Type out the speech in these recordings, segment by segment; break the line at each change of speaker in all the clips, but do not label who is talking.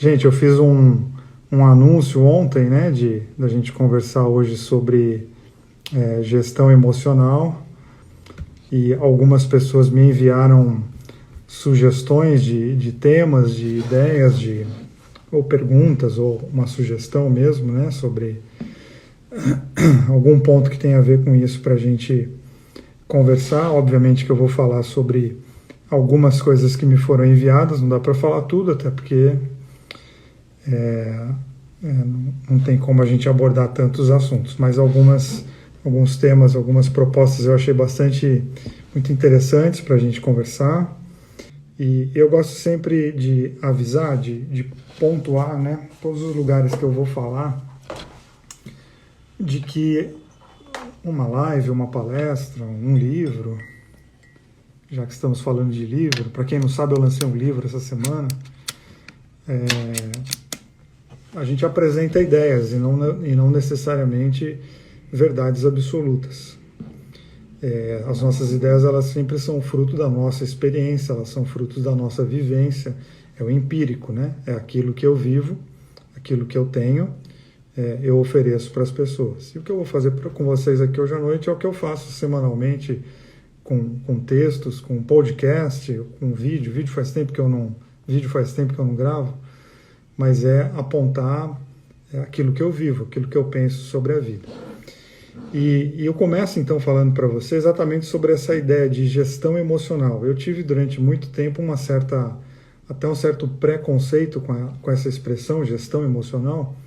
Gente, eu fiz um anúncio ontem, né, da gente conversar hoje sobre gestão emocional, e algumas pessoas me enviaram sugestões de temas, de ideias, ou perguntas, ou uma sugestão mesmo, né, sobre algum ponto que tenha a ver com isso para a gente conversar. Obviamente que eu vou falar sobre algumas coisas que me foram enviadas, não dá para falar tudo, até porque não tem como a gente abordar tantos assuntos, mas alguns temas, algumas propostas eu achei muito interessantes para a gente conversar. E eu gosto sempre de avisar, de pontuar, né, todos os lugares que eu vou falar, de que uma live, uma palestra, um livro, já que estamos falando de livro, para quem não sabe, eu lancei um livro essa semana, a gente apresenta ideias e não necessariamente verdades absolutas. As nossas ideias, elas sempre são fruto da nossa experiência, elas são frutos da nossa vivência, é o empírico, né? É aquilo que eu vivo, aquilo que eu tenho, eu ofereço para as pessoas. E o que eu vou fazer com vocês aqui hoje à noite é o que eu faço semanalmente com textos, com podcast, com vídeo. Vídeo faz tempo que eu não gravo, mas é apontar aquilo que eu vivo, aquilo que eu penso sobre a vida. E eu começo então falando para você exatamente sobre essa ideia de gestão emocional. Eu tive durante muito tempo até um certo preconceito com essa expressão, gestão emocional,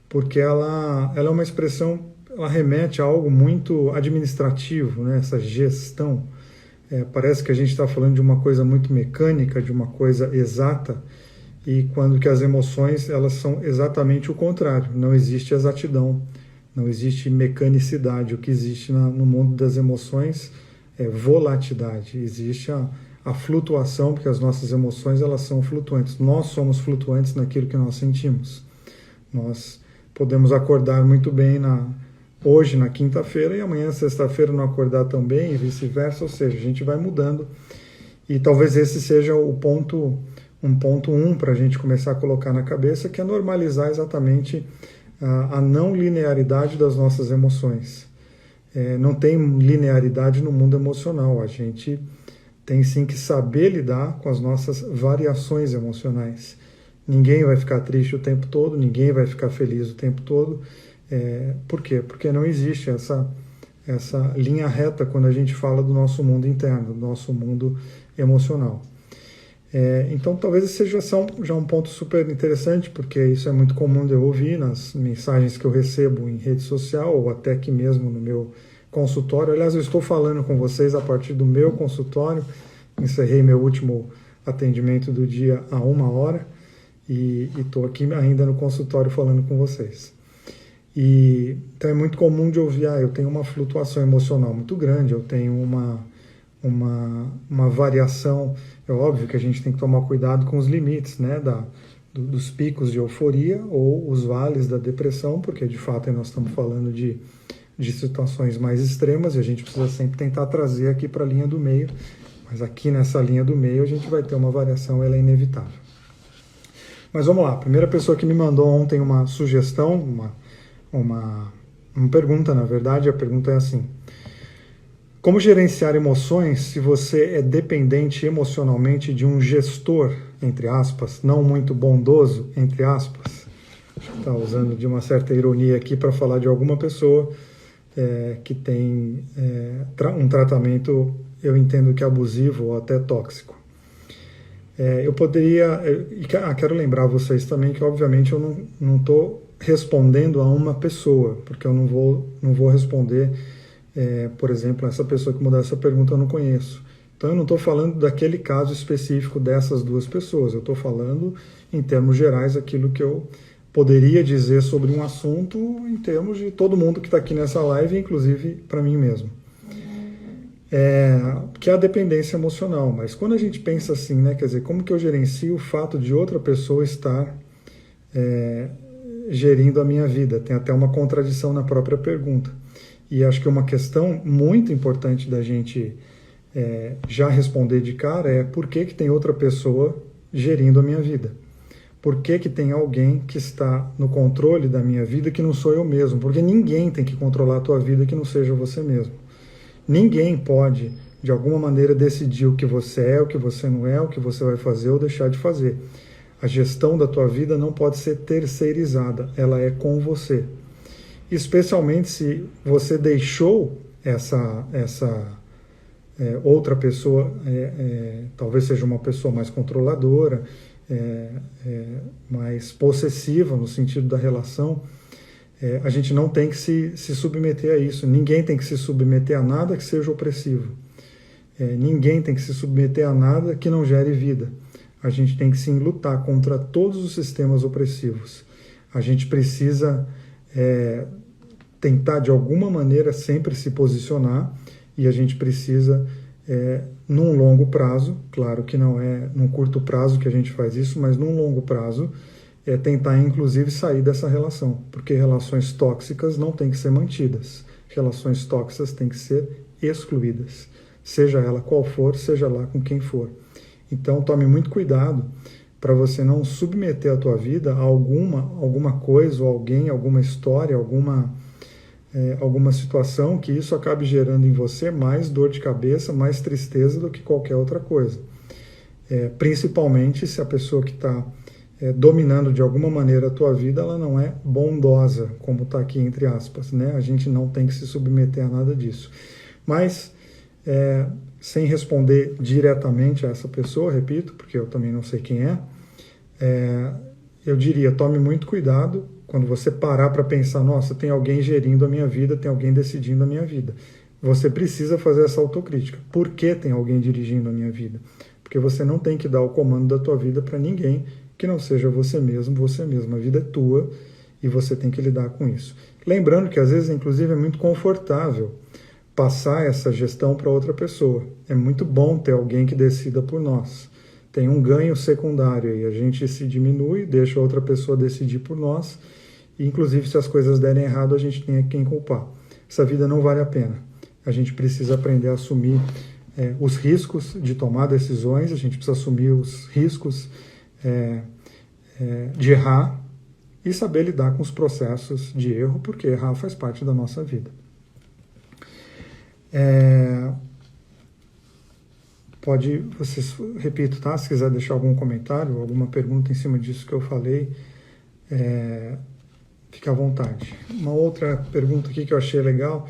porque ela é uma expressão, ela remete a algo muito administrativo, né? Essa gestão. Parece que a gente está falando de uma coisa muito mecânica, de uma coisa exata, e quando que as emoções, elas são exatamente o contrário. Não existe exatidão, não existe mecanicidade. O que existe no mundo das emoções é volatilidade. Existe a flutuação, porque as nossas emoções, elas são flutuantes. Nós somos flutuantes naquilo que nós sentimos. Nós podemos acordar muito bem hoje, na quinta-feira, e amanhã, sexta-feira, não acordar tão bem, e vice-versa. Ou seja, a gente vai mudando. E talvez esse seja um ponto para a gente começar a colocar na cabeça, que é normalizar exatamente a não linearidade das nossas emoções. Não tem linearidade no mundo emocional. A gente tem sim que saber lidar com as nossas variações emocionais. Ninguém vai ficar triste o tempo todo, ninguém vai ficar feliz o tempo todo. Por quê? Porque não existe essa linha reta quando a gente fala do nosso mundo interno, do nosso mundo emocional. Então talvez esse seja já um ponto super interessante, porque isso é muito comum de eu ouvir nas mensagens que eu recebo em rede social, ou até aqui mesmo no meu consultório. Aliás, eu estou falando com vocês a partir do meu consultório, encerrei meu último atendimento do dia há 1h, e estou aqui ainda no consultório falando com vocês. Então é muito comum de ouvir, eu tenho uma flutuação emocional muito grande, eu tenho uma variação. É óbvio que a gente tem que tomar cuidado com os limites, né, dos picos de euforia ou os vales da depressão, porque de fato nós estamos falando de situações mais extremas, e a gente precisa sempre tentar trazer aqui para a linha do meio, mas aqui nessa linha do meio a gente vai ter uma variação, ela é inevitável. Mas vamos lá, a primeira pessoa que me mandou ontem uma sugestão, uma pergunta, na verdade, a pergunta é assim: como gerenciar emoções se você é dependente emocionalmente de um gestor, entre aspas, não muito bondoso, entre aspas? Está usando de uma certa ironia aqui para falar de alguma pessoa que tem um tratamento, eu entendo que abusivo ou até tóxico. Eu poderia... quero lembrar vocês também que, obviamente, eu não estou respondendo a uma pessoa, porque eu não vou responder... por exemplo, essa pessoa que mandou essa pergunta eu não conheço. Então eu não estou falando daquele caso específico dessas duas pessoas, eu estou falando em termos gerais aquilo que eu poderia dizer sobre um assunto em termos de todo mundo que está aqui nessa live, inclusive para mim mesmo. Que é a dependência emocional. Mas quando a gente pensa assim, né, quer dizer, como que eu gerencio o fato de outra pessoa estar gerindo a minha vida? Tem até uma contradição na própria pergunta. E acho que uma questão muito importante da gente já responder de cara é por que tem outra pessoa gerindo a minha vida? Por que que tem alguém que está no controle da minha vida que não sou eu mesmo? Porque ninguém tem que controlar a tua vida que não seja você mesmo. Ninguém pode, de alguma maneira, decidir o que você é, o que você não é, o que você vai fazer ou deixar de fazer. A gestão da tua vida não pode ser terceirizada, ela é com você. Especialmente se você deixou essa outra pessoa, talvez seja uma pessoa mais controladora, mais possessiva no sentido da relação, a gente não tem que se submeter a isso. Ninguém tem que se submeter a nada que seja opressivo. Ninguém tem que se submeter a nada que não gere vida. A gente tem que sim lutar contra todos os sistemas opressivos. A gente precisa tentar de alguma maneira sempre se posicionar, e a gente precisa, num longo prazo, claro que não é num curto prazo que a gente faz isso, mas num longo prazo, tentar inclusive sair dessa relação, porque relações tóxicas não têm que ser mantidas, relações tóxicas têm que ser excluídas, seja ela qual for, seja lá com quem for. Então tome muito cuidado para você não submeter a tua vida a alguma coisa, ou alguém, alguma história, alguma situação que isso acabe gerando em você mais dor de cabeça, mais tristeza do que qualquer outra coisa. Principalmente se a pessoa que está dominando de alguma maneira a tua vida, ela não é bondosa, como está aqui entre aspas, né? A gente não tem que se submeter a nada disso. Mas, sem responder diretamente a essa pessoa, repito, porque eu também não sei quem eu diria, tome muito cuidado quando você parar para pensar, nossa, tem alguém gerindo a minha vida, tem alguém decidindo a minha vida. Você precisa fazer essa autocrítica. Por que tem alguém dirigindo a minha vida? Porque você não tem que dar o comando da tua vida para ninguém que não seja você mesmo, você mesma. A vida é tua e você tem que lidar com isso. Lembrando que às vezes, inclusive, é muito confortável passar essa gestão para outra pessoa. É muito bom ter alguém que decida por nós. Tem um ganho secundário aí, a gente se diminui, deixa outra pessoa decidir por nós, e inclusive se as coisas derem errado, a gente tem quem culpar. Essa vida não vale a pena. A gente precisa aprender a assumir os riscos de tomar decisões, a gente precisa assumir os riscos de errar e saber lidar com os processos de erro, porque errar faz parte da nossa vida. Repito, tá? Se quiser deixar algum comentário, alguma pergunta em cima disso que eu falei, fica à vontade. Uma outra pergunta aqui que eu achei legal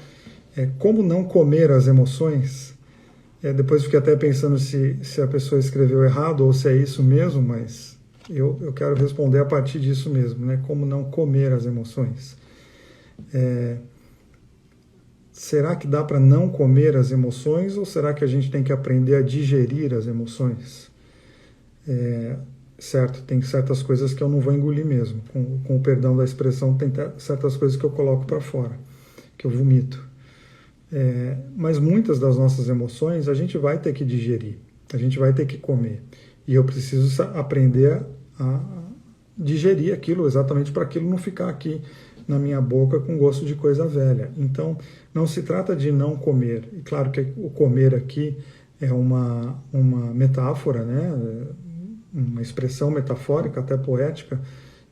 é como não comer as emoções. Depois fiquei até pensando se a pessoa escreveu errado ou se é isso mesmo, mas eu quero responder a partir disso mesmo, né? Como não comer as emoções. Será que dá para não comer as emoções ou será que a gente tem que aprender a digerir as emoções? Certo, tem certas coisas que eu não vou engolir mesmo. Com o perdão da expressão, tem certas coisas que eu coloco para fora, que eu vomito. Mas muitas das nossas emoções a gente vai ter que digerir, a gente vai ter que comer. E eu preciso aprender a digerir aquilo, exatamente para aquilo não ficar aqui na minha boca com gosto de coisa velha. Então, não se trata de não comer. E claro que o comer aqui é uma metáfora, né? Uma expressão metafórica, até poética,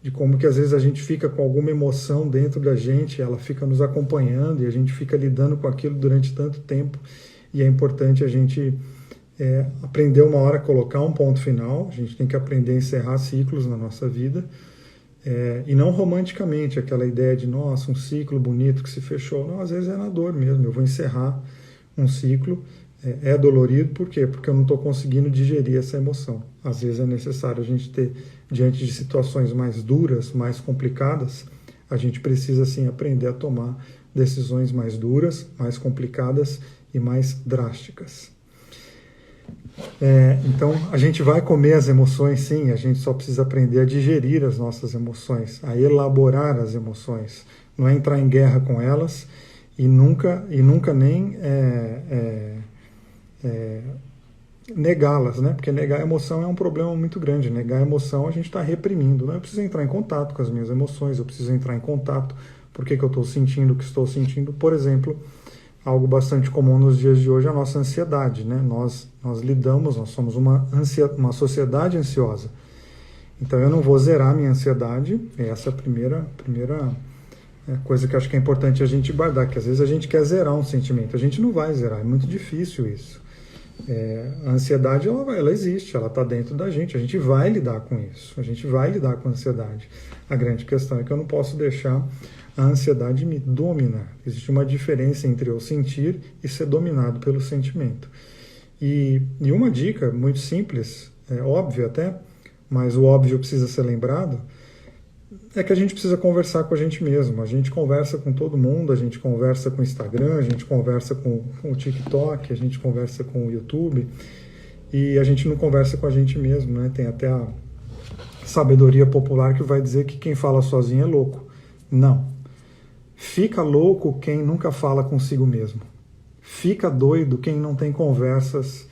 de como que às vezes a gente fica com alguma emoção dentro da gente, ela fica nos acompanhando e a gente fica lidando com aquilo durante tanto tempo. E é importante a gente aprender uma hora a colocar um ponto final, a gente tem que aprender a encerrar ciclos na nossa vida, e não romanticamente, aquela ideia de, nossa, um ciclo bonito que se fechou. Não, às vezes é na dor mesmo, eu vou encerrar um ciclo, é dolorido, por quê? Porque eu não estou conseguindo digerir essa emoção. Às vezes é necessário a gente ter, diante de situações mais duras, mais complicadas, a gente precisa sim aprender a tomar decisões mais duras, mais complicadas e mais drásticas. Então, a gente vai comer as emoções, sim, a gente só precisa aprender a digerir as nossas emoções, a elaborar as emoções, não é entrar em guerra com elas e nunca nem negá-las, né? Porque negar a emoção é um problema muito grande. Negar a emoção a gente está reprimindo, né? Eu preciso entrar em contato com as minhas emoções, eu preciso entrar em contato por que eu estou sentindo o que estou sentindo. Por exemplo, algo bastante comum nos dias de hoje é a nossa ansiedade, né? Nós somos uma sociedade ansiosa. Então eu não vou zerar a minha ansiedade, essa é a primeira coisa que eu acho que é importante a gente guardar, que às vezes a gente quer zerar um sentimento, a gente não vai zerar, é muito difícil isso. A ansiedade, ela existe, ela está dentro da gente, a gente vai lidar com isso, a gente vai lidar com a ansiedade. A grande questão é que eu não posso deixar a ansiedade me dominar. Existe uma diferença entre eu sentir e ser dominado pelo sentimento. E uma dica muito simples, óbvia até, mas o óbvio precisa ser lembrado, é que a gente precisa conversar com a gente mesmo. A gente conversa com todo mundo, a gente conversa com o Instagram, a gente conversa com o TikTok, a gente conversa com o YouTube, e a gente não conversa com a gente mesmo, né? Tem até a sabedoria popular que vai dizer que quem fala sozinho é louco. Não. Fica louco quem nunca fala consigo mesmo. Fica doido quem não tem conversas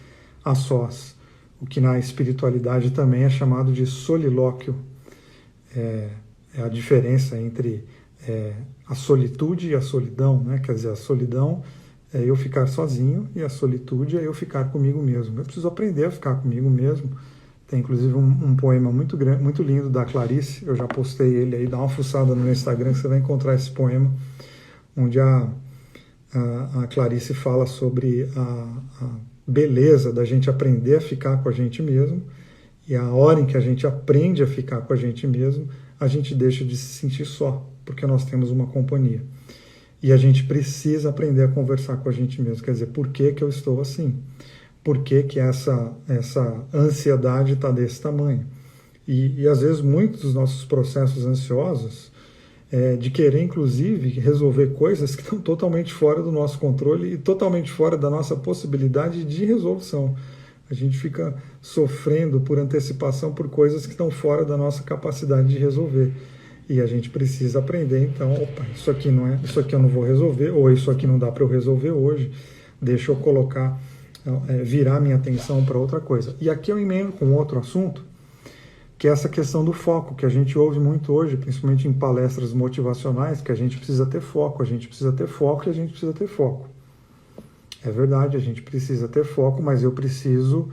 a sós. O que na espiritualidade também é chamado de solilóquio. É a diferença entre a solitude e a solidão, né? Quer dizer, a solidão é eu ficar sozinho e a solitude é eu ficar comigo mesmo. Eu preciso aprender a ficar comigo mesmo. Tem inclusive um poema muito grande, muito lindo da Clarice, eu já postei ele aí, dá uma fuçada no meu Instagram que você vai encontrar esse poema, onde a Clarice fala sobre a beleza da gente aprender a ficar com a gente mesmo, e a hora em que a gente aprende a ficar com a gente mesmo, a gente deixa de se sentir só, porque nós temos uma companhia. E a gente precisa aprender a conversar com a gente mesmo, quer dizer, por que que eu estou assim? Por que que essa ansiedade está desse tamanho? E às vezes muitos dos nossos processos ansiosos, de querer inclusive resolver coisas que estão totalmente fora do nosso controle e totalmente fora da nossa possibilidade de resolução. A gente fica sofrendo por antecipação por coisas que estão fora da nossa capacidade de resolver. E a gente precisa aprender, então, opa, isso aqui eu não vou resolver, ou isso aqui não dá para eu resolver hoje, deixa eu colocar, virar minha atenção para outra coisa. E aqui eu emendo com outro assunto, que é essa questão do foco, que a gente ouve muito hoje, principalmente em palestras motivacionais, que a gente precisa ter foco, a gente precisa ter foco e a gente precisa ter foco. É verdade, a gente precisa ter foco, mas eu preciso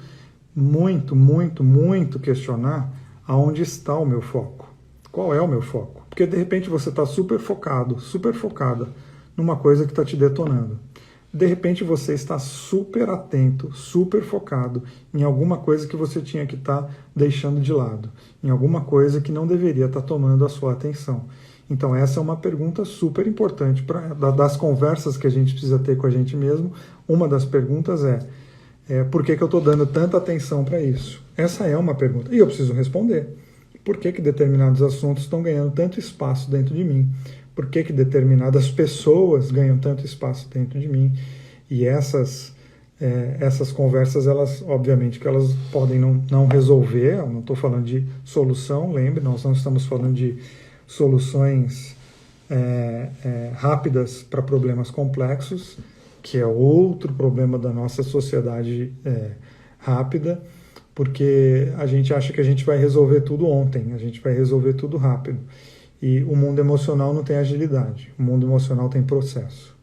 muito, muito, muito questionar aonde está o meu foco. Qual é o meu foco? Porque de repente você está super focado, super focada numa coisa que está te detonando. De repente você está super atento, super focado em alguma coisa que você tinha que estar deixando de lado, em alguma coisa que não deveria estar tomando a sua atenção. Então essa é uma pergunta super importante das conversas que a gente precisa ter com a gente mesmo. Uma das perguntas por que eu estou dando tanta atenção para isso? Essa é uma pergunta e eu preciso responder. Por que determinados assuntos estão ganhando tanto espaço dentro de mim? Por que determinadas pessoas ganham tanto espaço dentro de mim? E essas conversas, elas, obviamente, que elas podem não resolver, eu não estou falando de solução, lembre, nós não estamos falando de soluções rápidas para problemas complexos, que é outro problema da nossa sociedade rápida, porque a gente acha que a gente vai resolver tudo ontem, a gente vai resolver tudo rápido. E o mundo emocional não tem agilidade, o mundo emocional tem processo.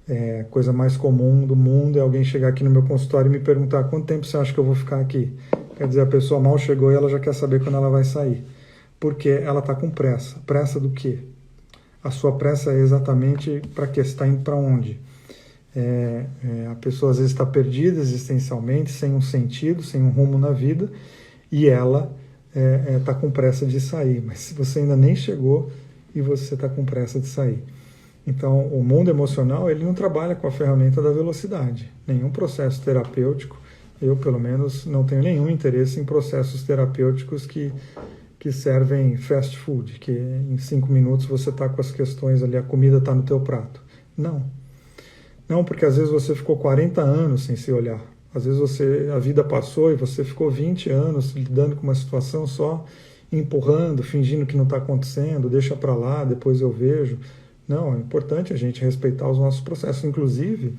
A coisa mais comum do mundo é alguém chegar aqui no meu consultório e me perguntar quanto tempo você acha que eu vou ficar aqui. Quer dizer, a pessoa mal chegou e ela já quer saber quando ela vai sair. Porque ela está com pressa. Pressa do quê? A sua pressa é exatamente para quê? Você está indo para onde? A pessoa às vezes está perdida existencialmente, sem um sentido, sem um rumo na vida, e ela está com pressa de sair, mas você ainda nem chegou e você está com pressa de sair. Então, o mundo emocional, ele não trabalha com a ferramenta da velocidade. Nenhum processo terapêutico, eu pelo menos não tenho nenhum interesse em processos terapêuticos que servem fast food, que em 5 minutos você está com as questões ali, a comida está no teu prato. Não, porque às vezes você ficou 40 anos sem se olhar. Às vezes a vida passou e você ficou 20 anos lidando com uma situação só, empurrando, fingindo que não está acontecendo, deixa para lá, depois eu vejo. Não, é importante a gente respeitar os nossos processos. Inclusive,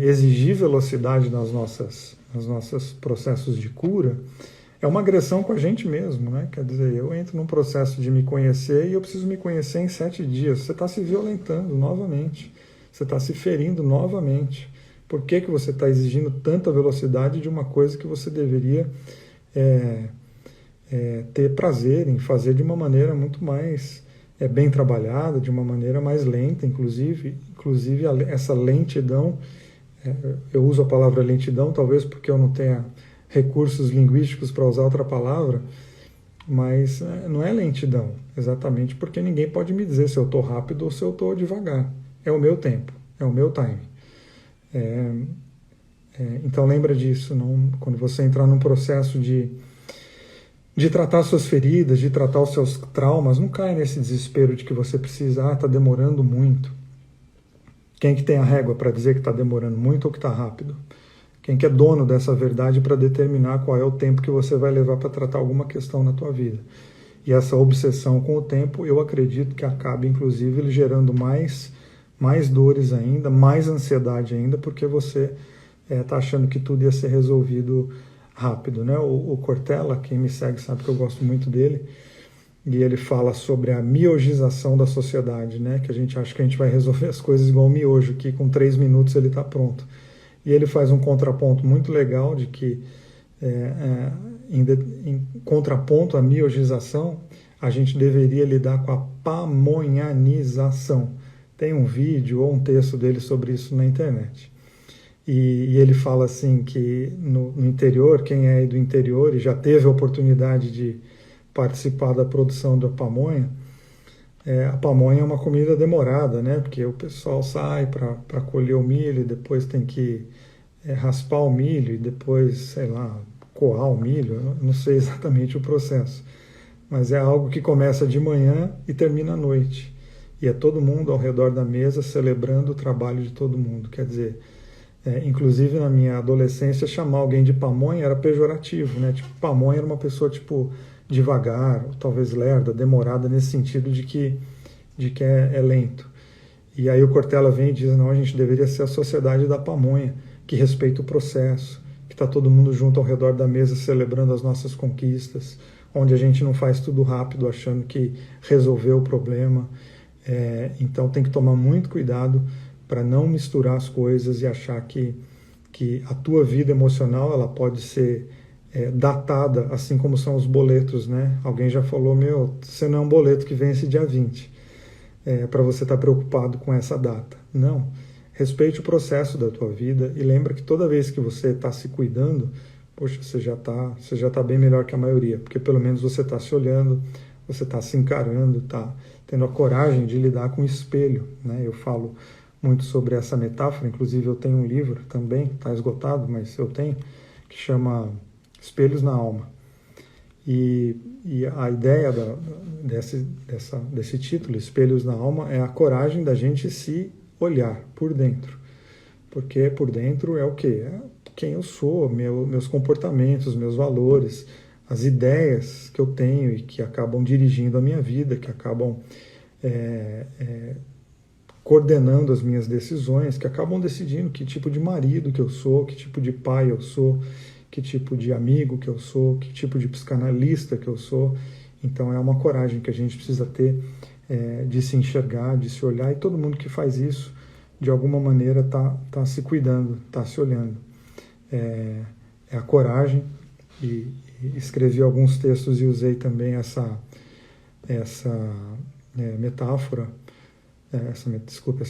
exigir velocidade nos nossos processos de cura é uma agressão com a gente mesmo, né? Quer dizer, eu entro num processo de me conhecer e eu preciso me conhecer em 7 dias. Você está se violentando novamente, você está se ferindo novamente. Por que você está exigindo tanta velocidade de uma coisa que você deveria ter prazer em fazer de uma maneira muito mais bem trabalhada, de uma maneira mais lenta, inclusive essa lentidão, eu uso a palavra lentidão, talvez porque eu não tenha recursos linguísticos para usar outra palavra, mas não é lentidão, exatamente porque ninguém pode me dizer se eu estou rápido ou se eu estou devagar. É o meu tempo, é o meu time. Então lembra disso, quando você entrar num processo de tratar suas feridas, de tratar os seus traumas, não cai nesse desespero de que você precisa, está demorando muito. Quem que tem a régua para dizer que está demorando muito ou que está rápido? Quem que é dono dessa verdade para determinar qual é o tempo que você vai levar para tratar alguma questão na tua vida? E essa obsessão com o tempo, eu acredito que acaba, inclusive, gerando mais dores ainda, mais ansiedade ainda, porque você está achando que tudo ia ser resolvido rápido, né? O Cortella, quem me segue sabe que eu gosto muito dele, e ele fala sobre a miogização da sociedade, né? Que a gente acha que a gente vai resolver as coisas igual o miojo, que com 3 minutos ele está pronto. E ele faz um contraponto muito legal de que, em contraponto à miogização, a gente deveria lidar com a pamonhanização. Tem um vídeo ou um texto dele sobre isso na internet. E ele fala assim que no interior, quem é do interior e já teve a oportunidade de participar da produção da pamonha, a pamonha é uma comida demorada, né? Porque o pessoal sai para colher o milho e depois tem que raspar o milho e depois, sei lá, coar o milho. Eu não sei exatamente o processo, mas é algo que começa de manhã e termina à noite. E é todo mundo ao redor da mesa celebrando o trabalho de todo mundo. Quer dizer, inclusive na minha adolescência, chamar alguém de pamonha era pejorativo, né? Tipo, pamonha era uma pessoa, tipo, devagar, ou talvez lerda, demorada, nesse sentido de que é lento. E aí o Cortella vem e diz, não, a gente deveria ser a sociedade da pamonha, que respeita o processo, que está todo mundo junto ao redor da mesa celebrando as nossas conquistas, onde a gente não faz tudo rápido achando que resolveu o problema. Então tem que tomar muito cuidado para não misturar as coisas e achar que a tua vida emocional ela pode ser datada, assim como são os boletos, né? Alguém já falou, você não é um boleto que vence dia 20, para você estar preocupado com essa data. Não. Respeite o processo da tua vida e lembra que toda vez que você está se cuidando, poxa, você já tá bem melhor que a maioria, porque pelo menos você está se olhando, você está se encarando, está tendo a coragem de lidar com o espelho, né? Eu falo muito sobre essa metáfora, inclusive eu tenho um livro também, está esgotado, mas eu tenho, que chama Espelhos na Alma. E a ideia desse título, Espelhos na Alma, é a coragem da gente se olhar por dentro. Porque por dentro é o quê? É quem eu sou, meus comportamentos, meus valores, as ideias que eu tenho e que acabam dirigindo a minha vida, que acabam coordenando as minhas decisões, que acabam decidindo que tipo de marido que eu sou, que tipo de pai eu sou, que tipo de amigo que eu sou, que tipo de psicanalista que eu sou. Então é uma coragem que a gente precisa ter de se enxergar, de se olhar, e todo mundo que faz isso, de alguma maneira, tá se cuidando, está se olhando. É a coragem, e escrevi alguns textos e usei também essa metáfora, essa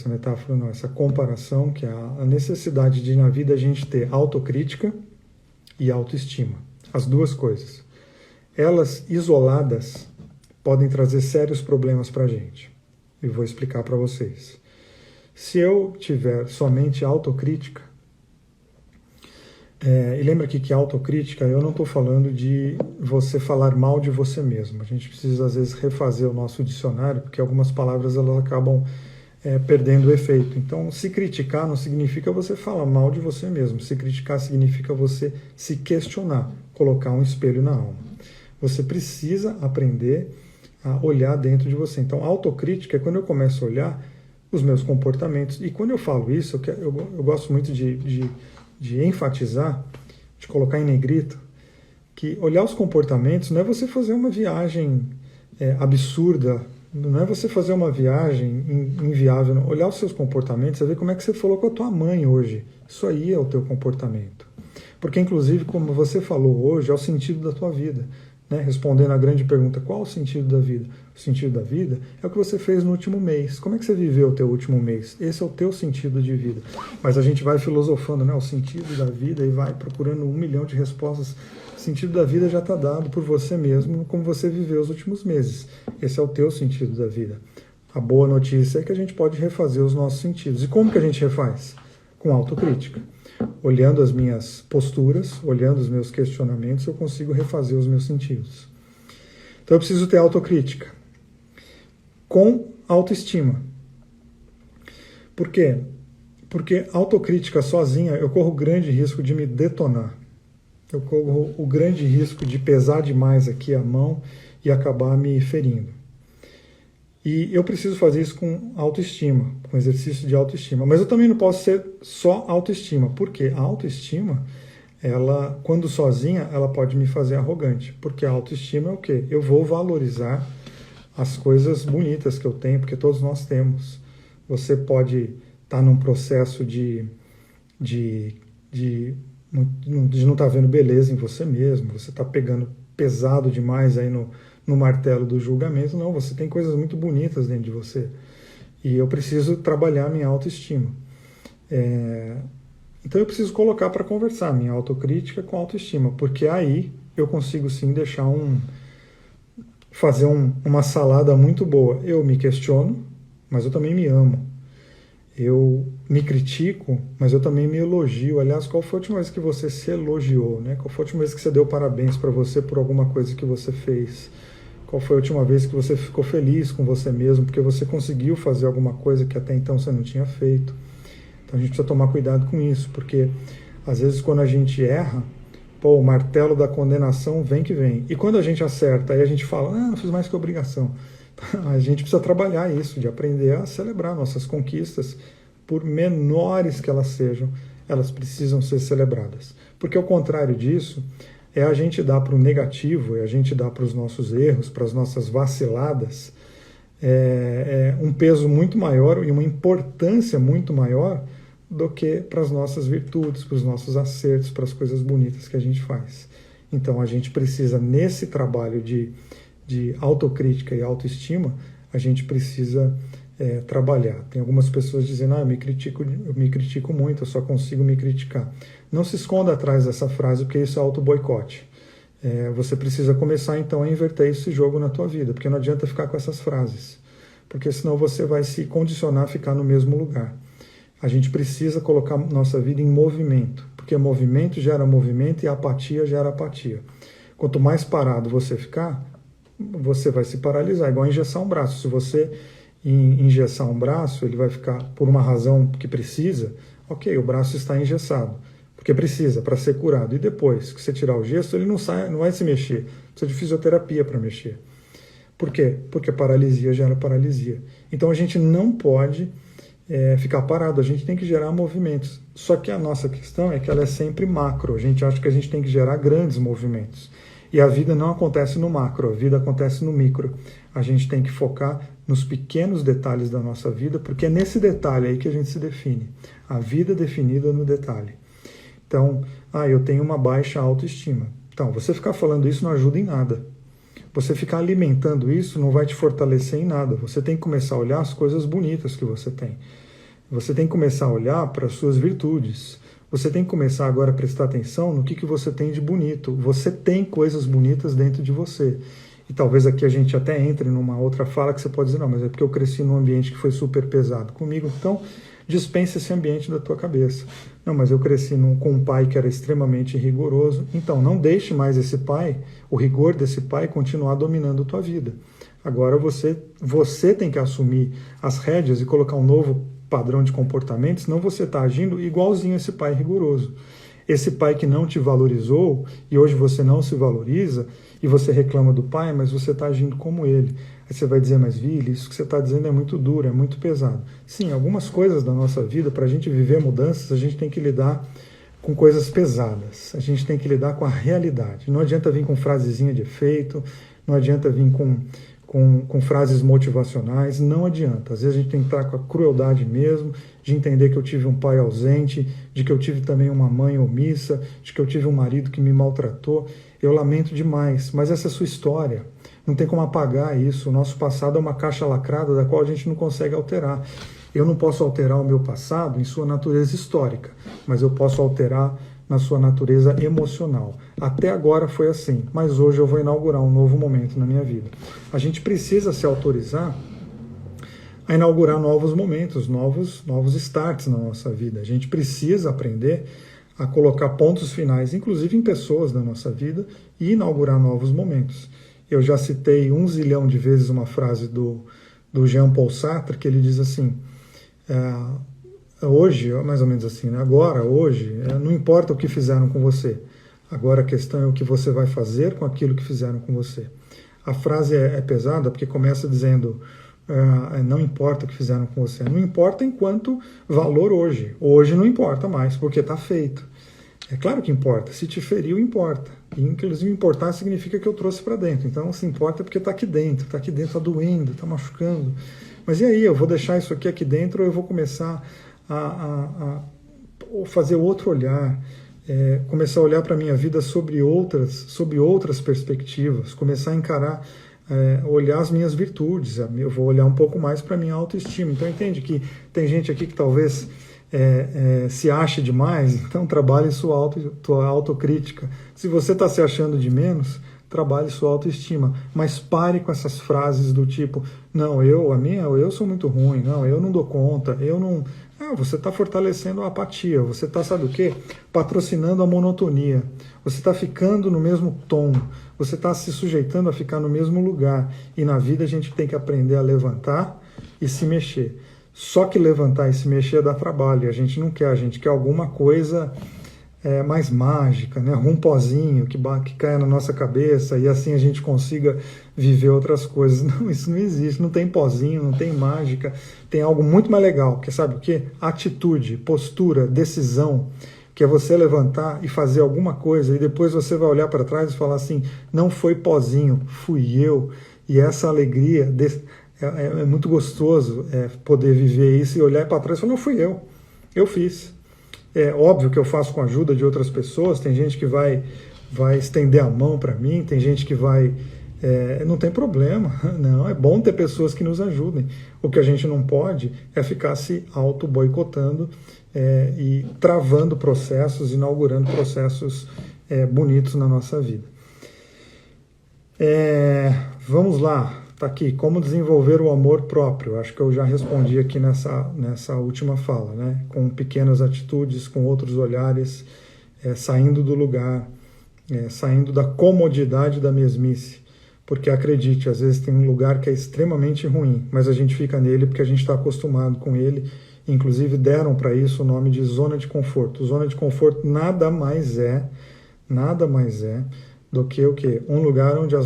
metáfora não, essa comparação, que é a necessidade de na vida a gente ter autocrítica e autoestima, as duas coisas. Elas isoladas podem trazer sérios problemas para a gente, e vou explicar para vocês. Se eu tiver somente autocrítica, e lembra aqui que autocrítica, eu não estou falando de você falar mal de você mesmo. A gente precisa, às vezes, refazer o nosso dicionário, porque algumas palavras elas acabam perdendo o efeito. Então, se criticar não significa você falar mal de você mesmo. Se criticar significa você se questionar, colocar um espelho na alma. Você precisa aprender a olhar dentro de você. Então, autocrítica é quando eu começo a olhar os meus comportamentos. E quando eu falo isso, eu gosto muito de enfatizar, de colocar em negrito, que olhar os comportamentos não é você fazer uma viagem absurda, não é você fazer uma viagem inviável. Não. Olhar os seus comportamentos é ver como é que você falou com a tua mãe hoje. Isso aí é o teu comportamento. Porque, inclusive, como você falou hoje, é o sentido da tua vida. né? Respondendo à grande pergunta, qual o sentido da vida? O sentido da vida é o que você fez no último mês. Como é que você viveu o teu último mês? Esse é o teu sentido de vida. Mas a gente vai filosofando, né? O sentido da vida e vai procurando 1 milhão de respostas. O sentido da vida já está dado por você mesmo, como você viveu os últimos meses. Esse é o teu sentido da vida. A boa notícia é que a gente pode refazer os nossos sentidos. E como que a gente refaz? Com autocrítica. Olhando as minhas posturas, olhando os meus questionamentos, eu consigo refazer os meus sentidos. Então eu preciso ter autocrítica. Com autoestima. Por quê? Porque autocrítica sozinha, eu corro o grande risco de me detonar. Eu corro o grande risco de pesar demais aqui a mão e acabar me ferindo. E eu preciso fazer isso com autoestima, com exercício de autoestima. Mas eu também não posso ser só autoestima. Por quê? A autoestima, ela, quando sozinha, ela pode me fazer arrogante. Porque a autoestima é o quê? Eu vou valorizar as coisas bonitas que eu tenho, porque todos nós temos. Você pode estar num processo de não estar vendo beleza em você mesmo, você está pegando pesado demais aí no martelo do julgamento. Não, você tem coisas muito bonitas dentro de você. E eu preciso trabalhar minha autoestima. Então eu preciso colocar para conversar minha autocrítica com a autoestima, porque aí eu consigo sim fazer uma salada muito boa. Eu me questiono, mas eu também me amo. Eu me critico, mas eu também me elogio. Aliás, qual foi a última vez que você se elogiou, né? Qual foi a última vez que você deu parabéns para você por alguma coisa que você fez? Qual foi a última vez que você ficou feliz com você mesmo porque você conseguiu fazer alguma coisa que até então você não tinha feito? Então a gente precisa tomar cuidado com isso, porque às vezes quando a gente erra, o martelo da condenação vem que vem. E quando a gente acerta, aí a gente fala, não fiz mais que obrigação. A gente precisa trabalhar isso, de aprender a celebrar nossas conquistas, por menores que elas sejam, elas precisam ser celebradas. Porque ao contrário disso, é a gente dar para o negativo, é a gente dar para os nossos erros, para as nossas vaciladas, um peso muito maior e uma importância muito maior do que para as nossas virtudes, para os nossos acertos, para as coisas bonitas que a gente faz. Então a gente precisa, nesse trabalho de autocrítica e autoestima, a gente precisa trabalhar. Tem algumas pessoas dizendo, eu me critico muito, eu só consigo me criticar. Não se esconda atrás dessa frase, porque isso é auto-boicote. Você precisa começar então a inverter esse jogo na tua vida, porque não adianta ficar com essas frases, porque senão você vai se condicionar a ficar no mesmo lugar. A gente precisa colocar nossa vida em movimento, porque movimento gera movimento e apatia gera apatia. Quanto mais parado você ficar, você vai se paralisar, igual engessar um braço. Se você engessar um braço, ele vai ficar por uma razão que precisa, ok, o braço está engessado, porque precisa, para ser curado. E depois que você tirar o gesso, ele não vai se mexer. Precisa de fisioterapia para mexer. Por quê? Porque paralisia gera paralisia. Então a gente não pode ficar parado, a gente tem que gerar movimentos. Só que a nossa questão é que ela é sempre macro. A gente acha que a gente tem que gerar grandes movimentos. E a vida não acontece no macro, a vida acontece no micro. A gente tem que focar nos pequenos detalhes da nossa vida, porque é nesse detalhe aí que a gente se define. A vida é definida no detalhe. Então, eu tenho uma baixa autoestima. Então, você ficar falando isso não ajuda em nada. Você ficar alimentando isso não vai te fortalecer em nada. Você tem que começar a olhar as coisas bonitas que você tem. Você tem que começar a olhar para as suas virtudes. Você tem que começar agora a prestar atenção no que você tem de bonito. Você tem coisas bonitas dentro de você. E talvez aqui a gente até entre numa outra fala que você pode dizer, não, mas é porque eu cresci num ambiente que foi super pesado comigo. Então, dispensa esse ambiente da tua cabeça. Não, mas eu cresci com um pai que era extremamente rigoroso. Então, não deixe mais esse pai, o rigor desse pai, continuar dominando a tua vida. Agora você tem que assumir as rédeas e colocar um novo padrão de comportamento, senão você está agindo igualzinho a esse pai rigoroso. Esse pai que não te valorizou e hoje você não se valoriza e você reclama do pai, mas você está agindo como ele. Aí você vai dizer, mas Vili, isso que você está dizendo é muito duro, é muito pesado. Sim, algumas coisas da nossa vida, para a gente viver mudanças, a gente tem que lidar com coisas pesadas. A gente tem que lidar com a realidade. Não adianta vir com frasezinha de efeito, não adianta vir com frases motivacionais, não adianta. Às vezes a gente tem que estar com a crueldade mesmo, de entender que eu tive um pai ausente, de que eu tive também uma mãe omissa, de que eu tive um marido que me maltratou. eu lamento demais, mas essa é a sua história. Não tem como apagar isso. O nosso passado é uma caixa lacrada da qual a gente não consegue alterar. Eu não posso alterar o meu passado em sua natureza histórica, mas eu posso alterar na sua natureza emocional. Até agora foi assim, mas hoje eu vou inaugurar um novo momento na minha vida. A gente precisa se autorizar a inaugurar novos momentos, novos starts na nossa vida. A gente precisa aprender a colocar pontos finais, inclusive em pessoas da nossa vida, e inaugurar novos momentos. Eu já citei 1 zilhão de vezes uma frase do Jean-Paul Sartre, que ele diz assim, hoje, mais ou menos assim, né? Agora, hoje, não importa o que fizeram com você, agora a questão é o que você vai fazer com aquilo que fizeram com você. A frase é pesada porque começa dizendo, não importa o que fizeram com você, não importa enquanto valor hoje. Hoje não importa mais, porque está feito. É claro que importa, se te feriu, importa. E, inclusive, importar significa que eu trouxe para dentro. Então, se importa porque está aqui dentro, está doendo, está machucando. Mas e aí, eu vou deixar isso aqui dentro ou eu vou começar a fazer outro olhar, começar a olhar para a minha vida sob outras perspectivas, começar a encarar, olhar as minhas virtudes, eu vou olhar um pouco mais para a minha autoestima. Então entende que tem gente aqui que talvez se ache demais, então trabalhe sua autocrítica. Se você está se achando de menos, trabalhe sua autoestima, mas pare com essas frases do tipo, não, eu sou muito ruim, não, eu não dou conta, eu não... você está fortalecendo a apatia, você está, sabe o quê? Patrocinando a monotonia, você está ficando no mesmo tom, você está se sujeitando a ficar no mesmo lugar, e na vida a gente tem que aprender a levantar e se mexer. Só que levantar e se mexer dá trabalho, a gente não quer, a gente quer alguma coisa mais mágica, né? Um pozinho que caia na nossa cabeça e assim a gente consiga viver outras coisas. Não, isso não existe, não tem pozinho, não tem mágica, tem algo muito mais legal, que sabe o quê? Atitude, postura, decisão, que é você levantar e fazer alguma coisa e depois você vai olhar para trás e falar assim, não foi pozinho, fui eu. E essa alegria, é muito gostoso poder viver isso e olhar para trás e falar, não fui eu fiz. É óbvio que eu faço com a ajuda de outras pessoas, tem gente que vai estender a mão para mim, tem gente que vai... não tem problema, não, é bom ter pessoas que nos ajudem. O que a gente não pode é ficar se auto-boicotando e travando processos, inaugurando processos bonitos na nossa vida. Vamos lá. Está aqui, como desenvolver o amor próprio. Acho que eu já respondi aqui nessa última fala, né? Com pequenas atitudes, com outros olhares, saindo do lugar, saindo da comodidade da mesmice. Porque acredite, às vezes tem um lugar que é extremamente ruim, mas a gente fica nele porque a gente está acostumado com ele. Inclusive deram para isso o nome de zona de conforto. Zona de conforto nada mais é do que o quê? Um lugar onde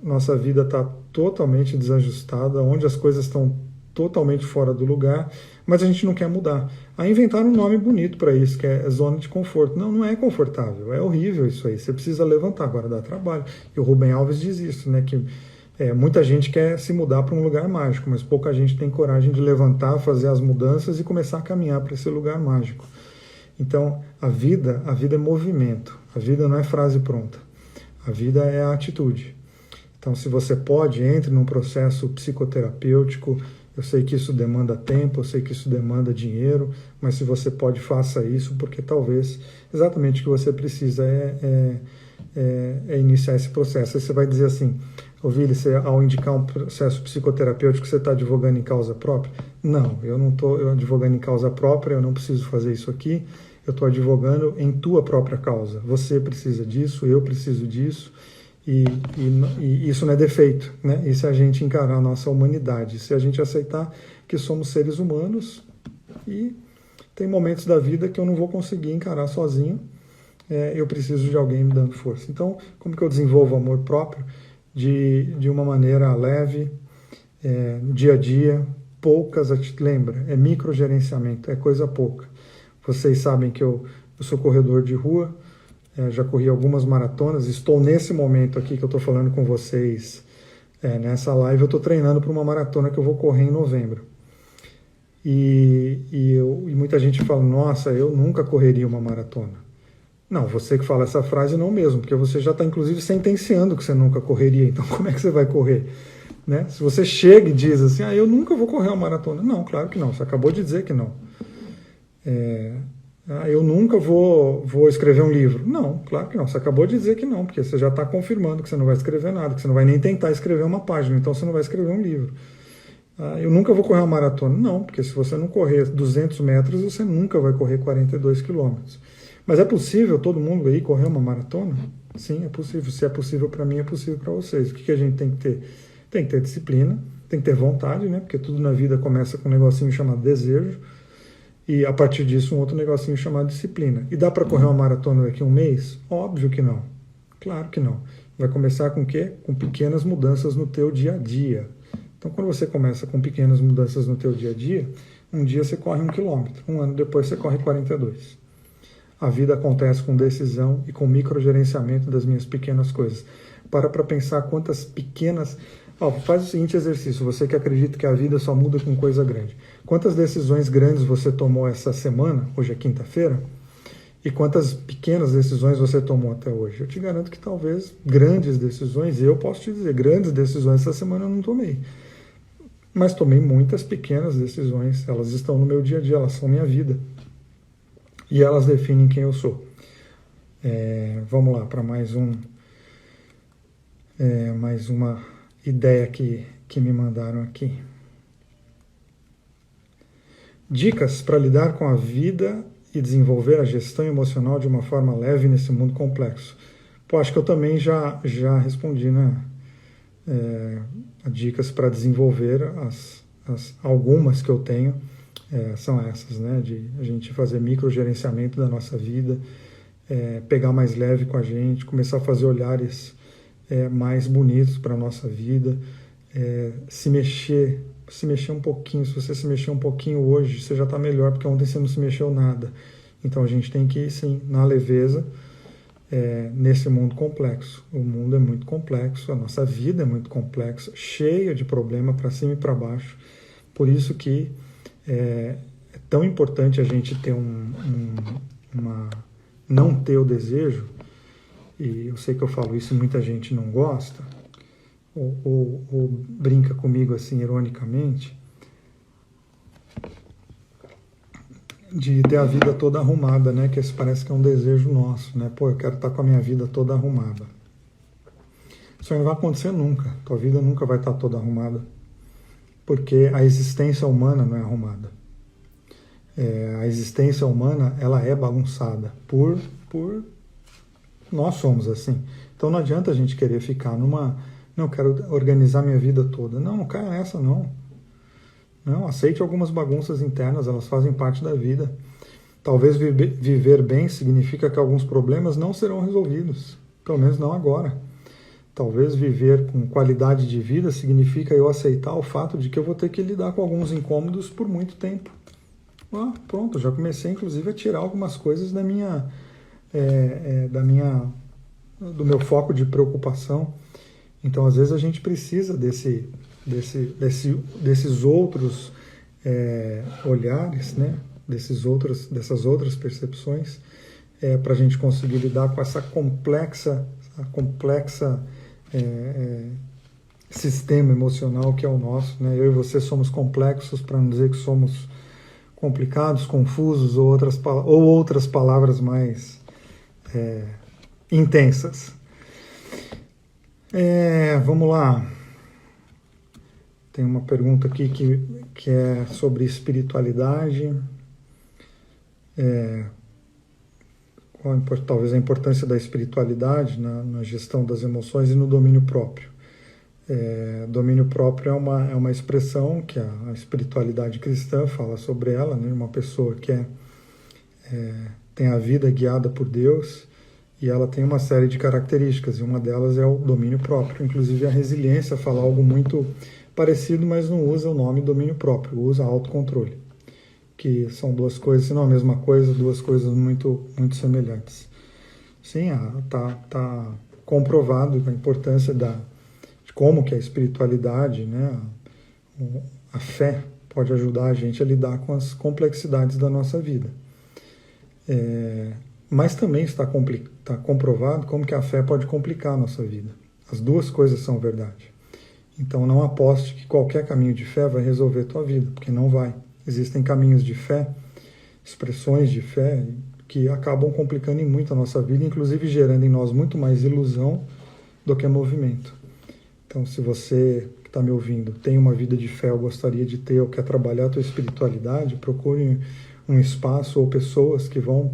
nossa vida está totalmente desajustada, onde as coisas estão totalmente fora do lugar, mas a gente não quer mudar. Aí inventaram um nome bonito para isso, que é zona de conforto. Não, não é confortável, é horrível isso aí. Você precisa levantar, agora dá trabalho. E o Rubem Alves diz isso, né? Que muita gente quer se mudar para um lugar mágico, mas pouca gente tem coragem de levantar, fazer as mudanças e começar a caminhar para esse lugar mágico. Então, a vida é movimento. A vida não é frase pronta. A vida é a atitude. Então, se você pode, entre num processo psicoterapêutico. Eu sei que isso demanda tempo, eu sei que isso demanda dinheiro, mas se você pode, faça isso, porque talvez exatamente o que você precisa é iniciar esse processo. Aí você vai dizer assim, Ovile, ao indicar um processo psicoterapêutico, você está advogando em causa própria? Não, eu não estou advogando em causa própria, eu não preciso fazer isso aqui, eu estou advogando em tua própria causa. Você precisa disso, eu preciso disso, e isso não é defeito, né? Isso é a gente encarar a nossa humanidade, se a gente aceitar que somos seres humanos e tem momentos da vida que eu não vou conseguir encarar sozinho, eu preciso de alguém me dando força. Então, como que eu desenvolvo o amor próprio? De uma maneira leve, no dia a dia, lembra, é microgerenciamento, é coisa pouca. Vocês sabem que eu sou corredor de rua, já corri algumas maratonas, estou nesse momento aqui que eu estou falando com vocês, nessa live eu estou treinando para uma maratona que eu vou correr em novembro. E muita gente fala, nossa, eu nunca correria uma maratona. Não, você que fala essa frase não mesmo, porque você já está inclusive sentenciando que você nunca correria, então como é que você vai correr? Né? Se você chega e diz assim, eu nunca vou correr uma maratona. Não, claro que não, você acabou de dizer que não. Eu nunca vou escrever um livro. Não, claro que não, você acabou de dizer que não, porque você já está confirmando que você não vai escrever nada, que você não vai nem tentar escrever uma página, então você não vai escrever um livro. Eu nunca vou correr uma maratona. Não, porque se você não correr 200 metros, você nunca vai correr 42 quilômetros. Mas é possível todo mundo aí correr uma maratona? Sim, é possível. Se é possível para mim, é possível para vocês. O que a gente tem que ter? Tem que ter disciplina, tem que ter vontade, né? Porque tudo na vida começa com um negocinho chamado desejo, e a partir disso um outro negocinho chamado disciplina. E dá para correr uma maratona daqui a um mês? Óbvio que não. Claro que não. Vai começar com o quê? Com pequenas mudanças no teu dia a dia. Então, quando você começa com pequenas mudanças no teu dia a dia, um dia você corre 1 quilômetro, um ano depois você corre 42. A vida acontece com decisão e com microgerenciamento das minhas pequenas coisas. Para pensar quantas pequenas... faz o seguinte exercício, você que acredita que a vida só muda com coisa grande. Quantas decisões grandes você tomou essa semana, hoje é quinta-feira, e quantas pequenas decisões você tomou até hoje? Eu te garanto que talvez grandes decisões, eu posso te dizer, grandes decisões essa semana eu não tomei. Mas tomei muitas pequenas decisões, elas estão no meu dia a dia, elas são minha vida. E elas definem quem eu sou. Vamos lá para mais uma ideia que me mandaram aqui. Dicas para lidar com a vida e desenvolver a gestão emocional de uma forma leve nesse mundo complexo. Acho que eu também já respondi, né? Dicas para desenvolver algumas que eu tenho. São essas, né? De a gente fazer microgerenciamento da nossa vida, pegar mais leve com a gente, começar a fazer olhares mais bonitos para a nossa vida, se mexer um pouquinho. Se você se mexer um pouquinho hoje, você já está melhor, porque ontem você não se mexeu nada. Então a gente tem que ir, sim, na leveza, nesse mundo complexo. O mundo é muito complexo, a nossa vida é muito complexa, cheia de problema para cima e para baixo. Por isso que é tão importante a gente ter não ter o desejo, e eu sei que eu falo isso e muita gente não gosta, ou brinca comigo assim ironicamente, de ter a vida toda arrumada, né? Que esse parece que é um desejo nosso, né? Eu quero estar com a minha vida toda arrumada. Isso não vai acontecer nunca. Tua vida nunca vai estar toda arrumada, porque a existência humana não é arrumada. A existência humana, ela é bagunçada por nós somos assim. Então não adianta a gente querer ficar não, quero organizar minha vida toda. Não caia nessa, não. Não, aceite algumas bagunças internas, elas fazem parte da vida. Talvez viver bem significa que alguns problemas não serão resolvidos, pelo menos não agora. Talvez viver com qualidade de vida significa eu aceitar o fato de que eu vou ter que lidar com alguns incômodos por muito tempo. Pronto, já comecei inclusive a tirar algumas coisas do meu foco de preocupação. Então, às vezes a gente precisa desses outros olhares, né? Dessas outras percepções, para a gente conseguir lidar com essa complexa sistema emocional que é o nosso, né? Eu e você somos complexos, para não dizer que somos complicados, confusos ou outras palavras mais intensas. Vamos lá. Tem uma pergunta aqui que é sobre espiritualidade. Talvez a importância da espiritualidade na gestão das emoções e no domínio próprio. Domínio próprio é uma expressão que a espiritualidade cristã fala sobre ela, né? Uma pessoa que tem a vida guiada por Deus, e ela tem uma série de características, e uma delas é o domínio próprio. Inclusive a resiliência fala algo muito parecido, mas não usa o nome domínio próprio, usa autocontrole, que são duas coisas, se não a mesma coisa, duas coisas muito, muito semelhantes. Sim, tá comprovado a importância de como que a espiritualidade, né, a fé pode ajudar a gente a lidar com as complexidades da nossa vida. Mas também está comprovado como que a fé pode complicar a nossa vida. As duas coisas são verdade. Então não aposte que qualquer caminho de fé vai resolver a tua vida, porque não vai. Existem caminhos de fé, expressões de fé, que acabam complicando em muito a nossa vida, inclusive gerando em nós muito mais ilusão do que movimento. Então, se você que está me ouvindo tem uma vida de fé, ou gostaria de ter, ou quer trabalhar a tua espiritualidade, procure um espaço ou pessoas que vão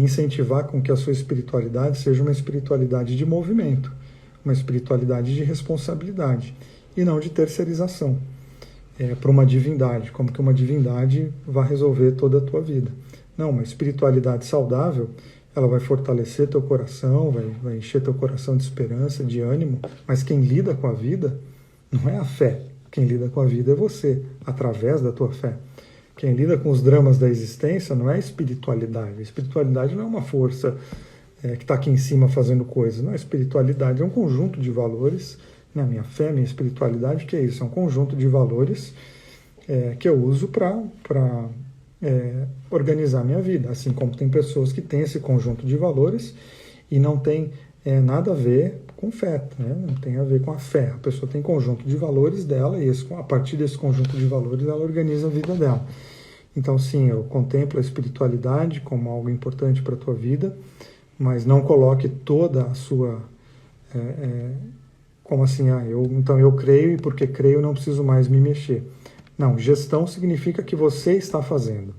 incentivar com que a sua espiritualidade seja uma espiritualidade de movimento, uma espiritualidade de responsabilidade, e não de terceirização para uma divindade, como que uma divindade vai resolver toda a tua vida. Não, uma espiritualidade saudável, ela vai fortalecer teu coração, vai encher teu coração de esperança, de ânimo, mas quem lida com a vida não é a fé. Quem lida com a vida é você, através da tua fé. Quem lida com os dramas da existência não é a espiritualidade. A espiritualidade não é uma força que está aqui em cima fazendo coisas. Não, a espiritualidade é um conjunto de valores, né? Minha fé, minha espiritualidade, que é isso? É um conjunto de valores que eu uso para organizar minha vida, assim como tem pessoas que têm esse conjunto de valores e não tem nada a ver com fé, né? Não tem a ver com a fé. A pessoa tem conjunto de valores dela e a partir desse conjunto de valores ela organiza a vida dela. Então sim, eu contemplo a espiritualidade como algo importante para a tua vida, mas não coloque toda a sua... como assim, então eu creio e porque creio não preciso mais me mexer. Não, gestão significa que você está fazendo.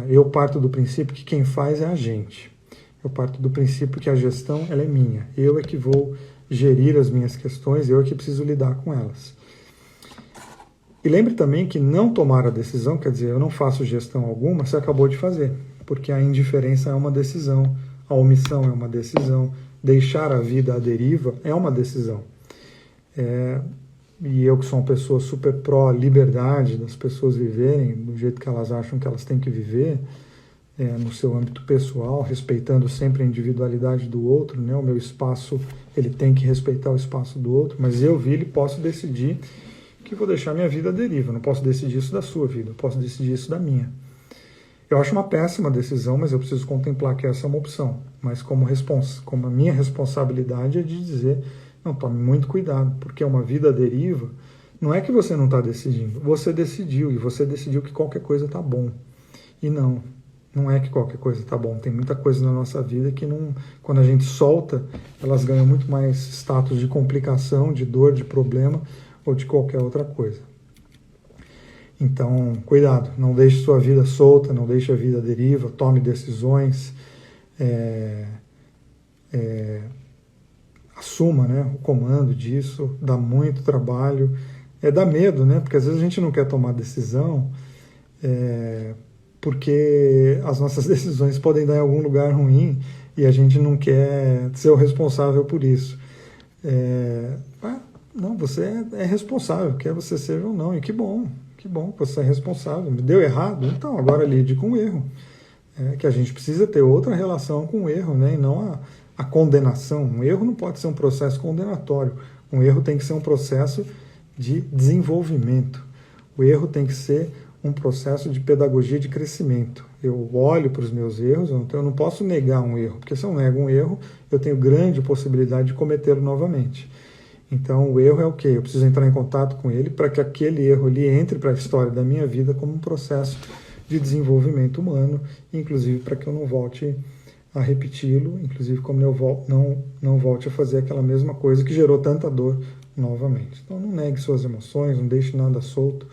Eu parto do princípio que quem faz é a gente. Eu parto do princípio que a gestão ela é minha. Eu é que vou gerir as minhas questões, eu é que preciso lidar com elas. E lembre também que não tomar a decisão, quer dizer, eu não faço gestão alguma, você acabou de fazer. Porque a indiferença é uma decisão, a omissão é uma decisão, deixar a vida à deriva é uma decisão. E eu que sou uma pessoa super pró-liberdade das pessoas viverem do jeito que elas acham que elas têm que viver, no seu âmbito pessoal, respeitando sempre a individualidade do outro, né? O meu espaço, ele tem que respeitar o espaço do outro, mas eu, Vili, posso decidir que vou deixar minha vida à deriva, não posso decidir isso da sua vida, eu posso decidir isso da minha. Eu acho uma péssima decisão, mas eu preciso contemplar que essa é uma opção, mas como a minha responsabilidade é de dizer, não, tome muito cuidado, porque uma vida à deriva, não é que você não está decidindo, você decidiu, e você decidiu que qualquer coisa está bom. E não é que qualquer coisa está bom, tem muita coisa na nossa vida que não, quando a gente solta, elas ganham muito mais status de complicação, de dor, de problema, ou de qualquer outra coisa. Então, cuidado, não deixe sua vida solta, não deixe a vida à deriva, tome decisões, assuma, né, o comando disso, dá muito trabalho, dá medo, né, porque às vezes a gente não quer tomar decisão, porque as nossas decisões podem dar em algum lugar ruim e a gente não quer ser o responsável por isso. Não, você é responsável, quer você seja ou não, e que bom que você é responsável. Deu errado? Então, agora lide com o erro. Que a gente precisa ter outra relação com o erro, né, e não a condenação. Um erro não pode ser um processo condenatório. Um erro tem que ser um processo de desenvolvimento. O erro tem que ser um processo de pedagogia de crescimento. Eu olho para os meus erros, eu não posso negar um erro, porque se eu nego um erro, eu tenho grande possibilidade de cometê-lo novamente. Então, o erro é o quê? Eu preciso entrar em contato com ele para que aquele erro ali entre para a história da minha vida como um processo de desenvolvimento humano, inclusive para que eu não volte a repeti-lo, inclusive como eu não volte a fazer aquela mesma coisa que gerou tanta dor novamente. Então, não negue suas emoções, não deixe nada solto,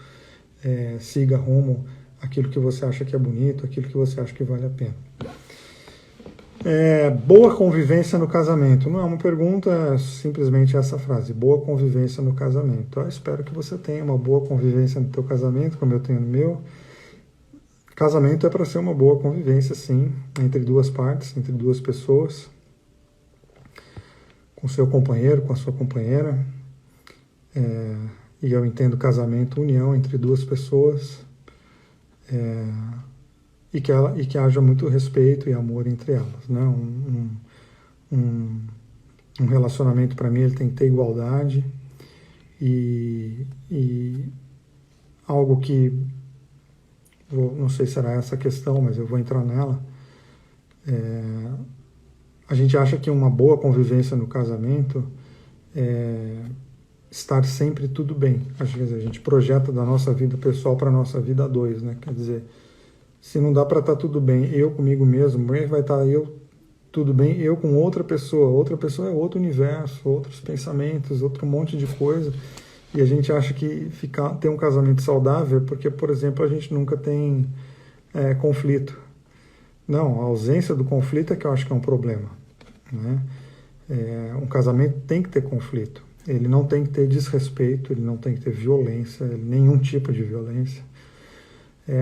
siga rumo àquilo que você acha que é bonito, aquilo que você acha que vale a pena. Boa convivência no casamento. Não é uma pergunta, é simplesmente essa frase. Boa convivência no casamento. Eu espero que você tenha uma boa convivência no teu casamento, como eu tenho no meu. Casamento é para ser uma boa convivência, sim, entre duas partes, entre duas pessoas, com seu companheiro, com a sua companheira. E eu entendo casamento, união entre duas pessoas. E que haja muito respeito e amor entre elas, né? Um relacionamento, para mim, ele tem que ter igualdade e algo que, não sei se será essa a questão, mas eu vou entrar nela, A gente acha que uma boa convivência no casamento é estar sempre tudo bem. Às vezes a gente projeta da nossa vida pessoal para a nossa vida a dois, né? Quer dizer, se não dá para estar tudo bem eu comigo mesmo, como é que vai estar eu tudo bem eu com outra pessoa é outro universo, outros pensamentos, outro monte de coisa, e a gente acha que ter um casamento saudável é porque, por exemplo, a gente nunca tem conflito. Não, a ausência do conflito é que eu acho que é um problema, né? Um casamento tem que ter conflito, ele não tem que ter desrespeito, ele não tem que ter violência, nenhum tipo de violência.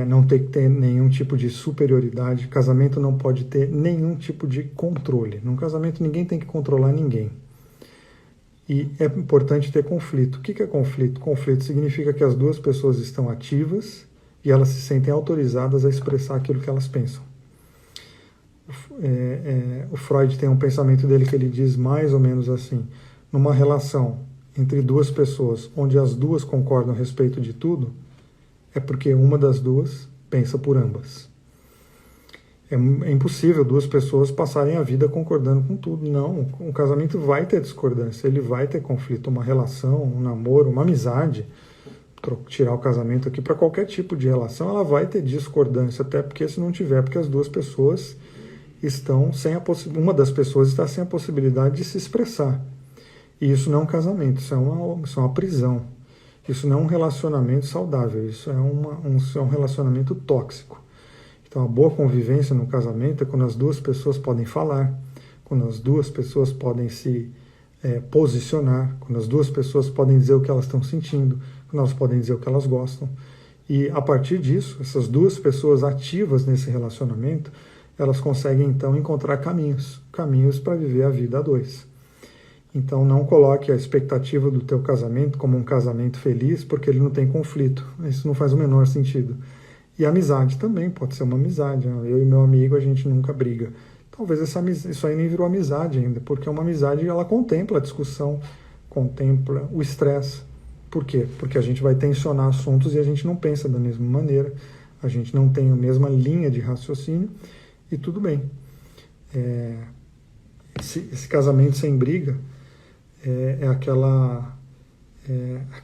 Não tem que ter nenhum tipo de superioridade. Casamento não pode ter nenhum tipo de controle. Num casamento ninguém tem que controlar ninguém. E é importante ter conflito. O que é conflito? Conflito significa que as duas pessoas estão ativas e elas se sentem autorizadas a expressar aquilo que elas pensam. O Freud tem um pensamento dele que ele diz mais ou menos assim: numa relação entre duas pessoas onde as duas concordam a respeito de tudo, é porque uma das duas pensa por ambas. É impossível duas pessoas passarem a vida concordando com tudo. Não, um casamento vai ter discordância, ele vai ter conflito. Uma relação, um namoro, uma amizade, tirar o casamento aqui para qualquer tipo de relação, ela vai ter discordância, até porque se não tiver, porque as duas pessoas estão sem a possibilidade, uma das pessoas está sem a possibilidade de se expressar. E isso não é um casamento, isso é uma prisão. Isso não é um relacionamento saudável, isso é um relacionamento tóxico. Então, a boa convivência no casamento é quando as duas pessoas podem falar, quando as duas pessoas podem se posicionar, quando as duas pessoas podem dizer o que elas estão sentindo, quando elas podem dizer o que elas gostam. E, a partir disso, essas duas pessoas ativas nesse relacionamento, elas conseguem, então, encontrar caminhos para viver a vida a dois. Então não coloque a expectativa do teu casamento como um casamento feliz, porque ele não tem conflito. Isso não faz o menor sentido. E a amizade também pode ser uma amizade. Eu e meu amigo, a gente nunca briga. Talvez isso aí nem virou amizade ainda, porque uma amizade, ela contempla a discussão, contempla o estresse. Por quê? Porque a gente vai tensionar assuntos e a gente não pensa da mesma maneira, a gente não tem a mesma linha de raciocínio, e tudo bem. Esse casamento sem briga aquela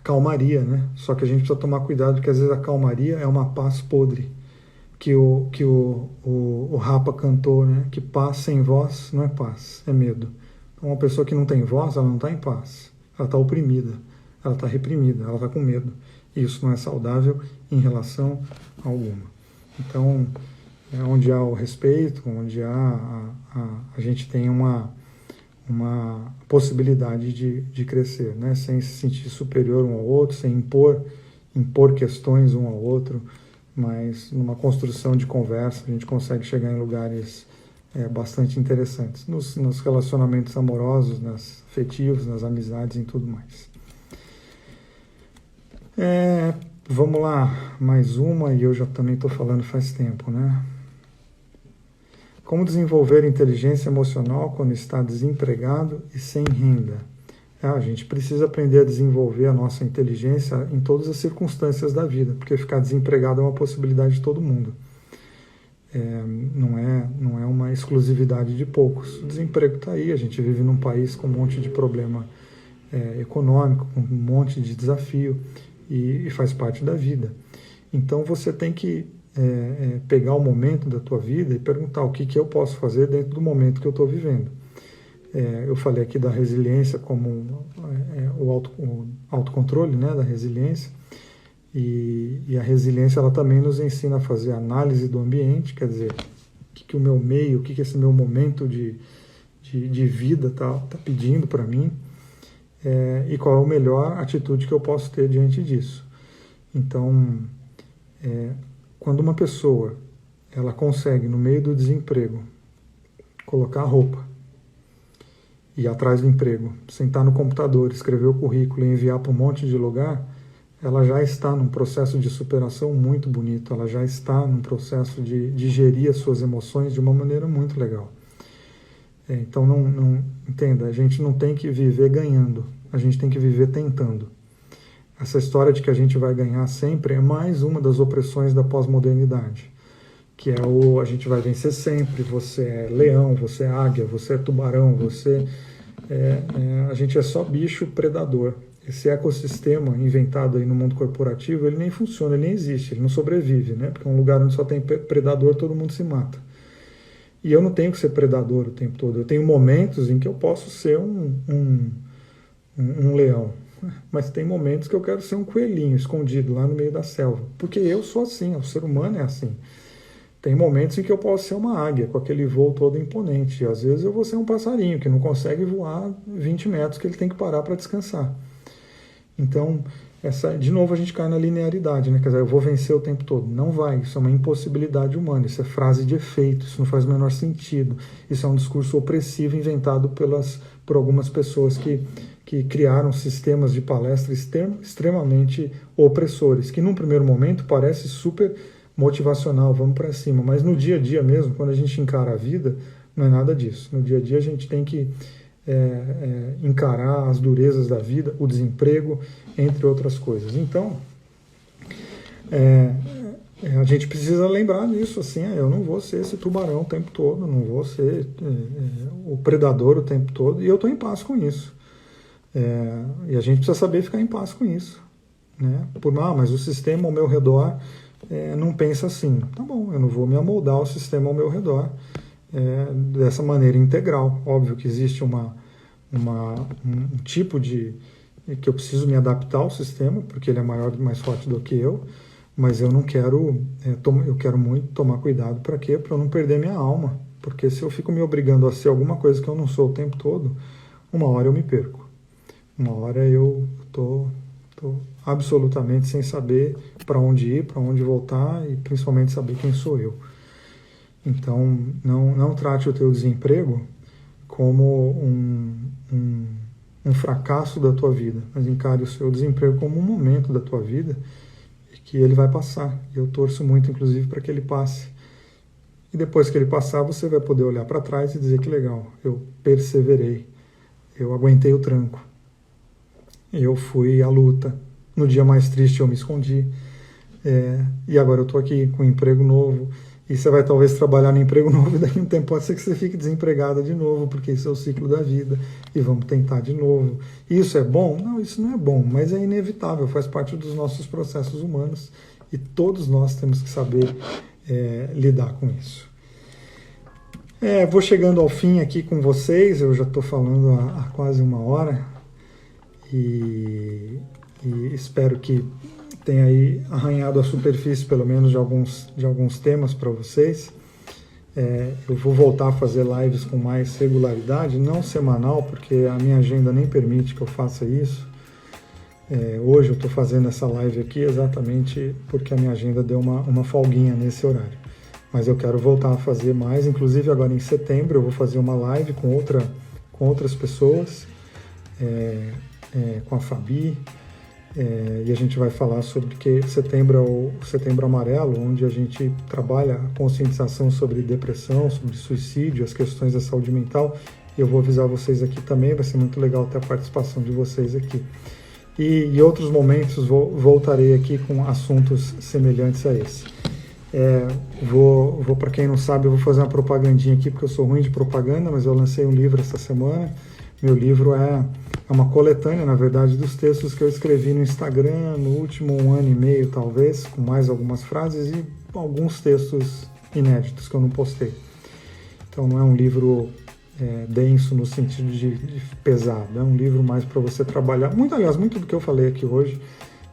calmaria, né? Só que a gente precisa tomar cuidado, porque às vezes a calmaria é uma paz podre, que o Rapa cantou, né? Que paz sem voz não é paz, é medo. Então, uma pessoa que não tem voz, ela não está em paz, ela está oprimida, ela está reprimida, ela está com medo. E isso não é saudável em relação alguma. Então, onde há o respeito, onde a gente tem uma possibilidade de crescer, né? Sem se sentir superior um ao outro, sem impor questões um ao outro, mas numa construção de conversa a gente consegue chegar em lugares bastante interessantes, nos relacionamentos amorosos, nas afetivos, nas amizades e tudo mais. Vamos lá, mais uma, e eu já também estou falando faz tempo, né? Como desenvolver inteligência emocional quando está desempregado e sem renda? A gente precisa aprender a desenvolver a nossa inteligência em todas as circunstâncias da vida, porque ficar desempregado é uma possibilidade de todo mundo. Não é uma exclusividade de poucos. O desemprego está aí, a gente vive num país com um monte de problema econômico, com um monte de desafio, e faz parte da vida. Então você tem que pegar o momento da tua vida e perguntar o que eu posso fazer dentro do momento que eu estou vivendo. Eu falei aqui da resiliência como o autocontrole, né, da resiliência, e a resiliência ela também nos ensina a fazer análise do ambiente, quer dizer, o que o meu meio, o que esse meu momento de vida tá pedindo para mim, e qual é a melhor atitude que eu posso ter diante disso. Então, quando uma pessoa ela consegue, no meio do desemprego, colocar a roupa, ir atrás do emprego, sentar no computador, escrever o currículo e enviar para um monte de lugar, ela já está num processo de superação muito bonito, ela já está num processo de gerir as suas emoções de uma maneira muito legal. Então, entenda, a gente não tem que viver ganhando, a gente tem que viver tentando. Essa história de que a gente vai ganhar sempre é mais uma das opressões da pós-modernidade, que é a gente vai vencer sempre, você é leão, você é águia, você é tubarão, a gente é só bicho predador. Esse ecossistema inventado aí no mundo corporativo, ele nem funciona, ele nem existe, ele não sobrevive, né? Porque é um lugar onde só tem predador, todo mundo se mata. E eu não tenho que ser predador o tempo todo, eu tenho momentos em que eu posso ser um leão, mas tem momentos que eu quero ser um coelhinho escondido lá no meio da selva, porque eu sou assim, o ser humano é assim. Tem momentos em que eu posso ser uma águia, com aquele voo todo imponente, e às vezes eu vou ser um passarinho que não consegue voar 20 metros, que ele tem que parar para descansar. Então, de novo a gente cai na linearidade, né? Quer dizer, eu vou vencer o tempo todo. Não vai, isso é uma impossibilidade humana, isso é frase de efeito, isso não faz o menor sentido. Isso é um discurso opressivo inventado por algumas pessoas que criaram sistemas de palestra extremamente opressores, que num primeiro momento parece super motivacional, vamos para cima, mas no dia a dia mesmo, quando a gente encara a vida, não é nada disso. No dia a dia a gente tem que encarar as durezas da vida, o desemprego, entre outras coisas. Então, a gente precisa lembrar disso, assim, eu não vou ser esse tubarão o tempo todo, não vou ser o predador o tempo todo, e eu estou em paz com isso. E a gente precisa saber ficar em paz com isso, né? Mas o sistema ao meu redor não pensa assim. Tá bom, eu não vou me amoldar ao sistema ao meu redor dessa maneira integral. Óbvio que existe um tipo de que eu preciso me adaptar ao sistema, porque ele é maior e mais forte do que eu, mas eu não quero, eu quero muito tomar cuidado para quê? Para eu não perder minha alma, porque se eu fico me obrigando a ser alguma coisa que eu não sou o tempo todo, uma hora eu me perco. Uma hora eu tô absolutamente sem saber para onde ir, para onde voltar e principalmente saber quem sou eu. Então, não trate o teu desemprego como um fracasso da tua vida, mas encare o seu desemprego como um momento da tua vida e que ele vai passar. E eu torço muito, inclusive, para que ele passe. E depois que ele passar, você vai poder olhar para trás e dizer que legal, eu perseverei, eu aguentei o tranco, eu fui à luta. No dia mais triste eu me escondi, e agora eu estou aqui com um emprego novo. E você vai talvez trabalhar no emprego novo e daqui a um tempo pode ser que você fique desempregada de novo, porque isso é o ciclo da vida e vamos tentar de novo. Isso é bom? Não, isso não é bom, mas é inevitável, faz parte dos nossos processos humanos e todos nós temos que saber lidar com isso. Vou chegando ao fim aqui com vocês, eu já estou falando há quase uma hora e espero que tenha aí arranhado a superfície, pelo menos, de alguns temas para vocês. Eu vou voltar a fazer lives com mais regularidade, não semanal, porque a minha agenda nem permite que eu faça isso. Hoje eu estou fazendo essa live aqui exatamente porque a minha agenda deu uma folguinha nesse horário. Mas eu quero voltar a fazer mais, inclusive agora em setembro eu vou fazer uma live com outras pessoas, com a Fabi, e a gente vai falar sobre que setembro é o Setembro Amarelo, onde a gente trabalha a conscientização sobre depressão, sobre suicídio, as questões da saúde mental. E eu vou avisar vocês aqui também, vai ser muito legal ter a participação de vocês aqui. E em outros momentos voltarei aqui com assuntos semelhantes a esse. Para quem não sabe, eu vou fazer uma propagandinha aqui, porque eu sou ruim de propaganda, mas eu lancei um livro essa semana. Meu livro é uma coletânea, na verdade, dos textos que eu escrevi no Instagram no último 1 ano e meio, talvez, com mais algumas frases e alguns textos inéditos que eu não postei. Então não é um livro denso no sentido de pesado, é um livro mais para você trabalhar. Muito do que eu falei aqui hoje,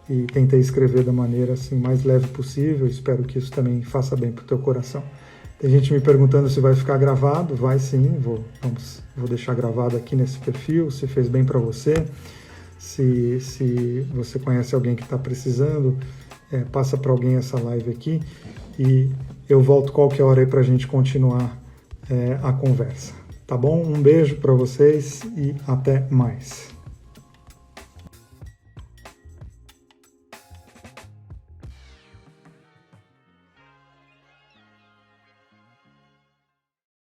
e tentei escrever da maneira assim, mais leve possível. Espero que isso também faça bem para o teu coração. Tem gente me perguntando se vai ficar gravado. Vai sim, vou deixar gravado aqui nesse perfil, se fez bem para você. Se você conhece alguém que está precisando, passa para alguém essa live aqui. E eu volto qualquer hora aí para a gente continuar a conversa. Tá bom? Um beijo para vocês e até mais.